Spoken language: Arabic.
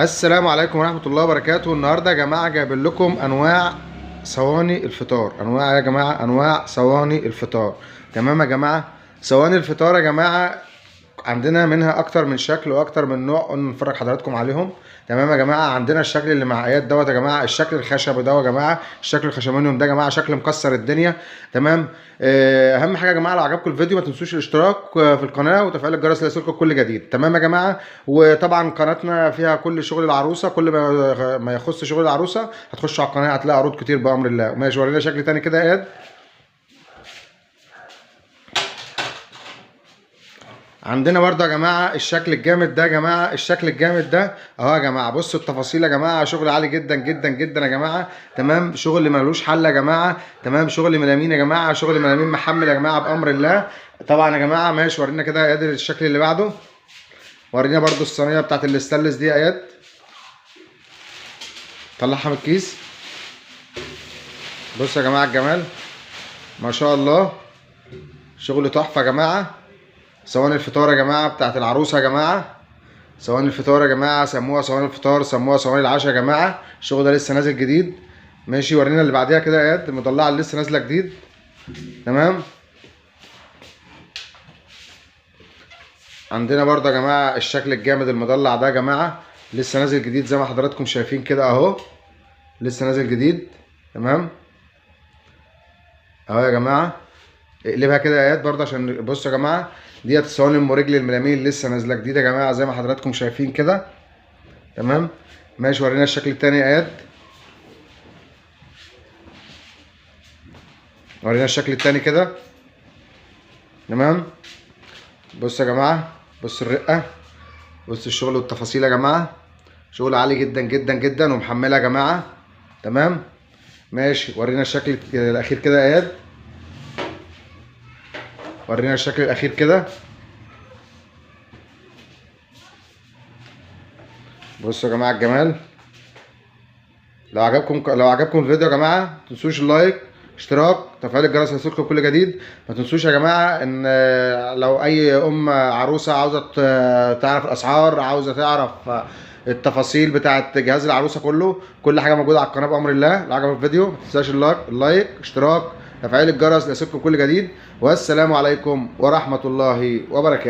السلام عليكم ورحمة الله وبركاته. النهاردة يا جماعة جايبين لكم أنواع صواني الفطار. أنواع يا جماعة، أنواع صواني الفطار. تمام يا جماعة. صواني الفطار يا جماعة عندنا منها أكتر من شكل وأكتر من نوع، قلنا نفرج حضراتكم عليهم. تمام يا جماعة. عندنا الشكل اللي مع آيات دوت يا جماعة، الشكل الخشبي ده يا جماعة، الشكل الخشبانيوم ده يا جماعة شكل مكسر الدنيا. تمام. أهم حاجة يا جماعة لو عجبكم الفيديو ما تنسوش الاشتراك في القناة وتفعيل الجرس ليصلكم كل جديد. تمام يا جماعة. وطبعا قناتنا فيها كل شغل العروسة، كل ما يخص شغل العروسة هتخشوا على القناة هتلاقي عروض كتير بأمر الله. ماشي، ورينا شكل تاني كده يا إياد. عندنا برضه يا جماعه الشكل الجامد ده يا جماعه، الشكل الجامد ده اهو يا جماعه. بصوا التفاصيل يا جماعه، شغل عالي جدا جدا جدا يا جماعه. تمام. شغل ملوش حل يا جماعه. تمام. شغل ملامين يا جماعه، شغل ملامين محمل يا جماعه بامر الله. طبعا يا جماعه. ماشي، ورينا كده يا اياد الشكل اللي بعده. ورينا برضه الصينيه بتاعت الاستانلس دي يا اياد. طلعها من الكيس. بصوا يا جماعه الجمال، ما شاء الله. شغل تحفه يا جماعه. صواني الفطار يا جماعه بتاعت العروسه يا جماعه. صواني الفطار يا جماعه، سموها صواني الفطار، سموها صواني العشاء يا جماعه. الشغل ده لسه نازل جديد. ماشي، ورينا اللي بعديها كده يا اياد، المضلعه اللي لسه نازله جديد. تمام. عندنا برضه يا جماعه الشكل الجامد المضلع ده يا جماعه، لسه نازل جديد زي ما حضراتكم شايفين كده اهو، لسه نازل جديد. تمام اهو يا جماعه. اقلبها كده يا اياد برضه عشان بصوا يا جماعه، ديت الصواني ام رجل الملامين لسه نازله جديد يا جماعه زي ما حضراتكم شايفين كده. تمام. ماشي، ورينا الشكل التاني يا اياد. ورينا الشكل التاني كده. تمام. بصوا يا جماعه، بصوا الرقه، بصوا الشغل والتفاصيل يا جماعه. شغل عالي جدا جدا جدا ومحمله يا جماعه. تمام. ماشي، ورينا الشكل الاخير كده يا اياد. ورينا الشكل الاخير كده. بصوا يا جماعه الجمال. لو عجبكم الفيديو يا جماعه ما تنسوش اللايك، اشتراك، تفعيل الجرس ليصلكم كل جديد. ما تنسوش يا جماعه ان لو اي عروسه عاوزه تعرف الاسعار، عاوزه تعرف التفاصيل بتاعه جهاز العروسه كله، كل حاجه موجوده على القناه بامر الله. لو عجبك الفيديو ما تنساش اللايك، اشتراك، تفعيل الجرس ليصلكم كل جديد. والسلام عليكم ورحمه الله وبركاته.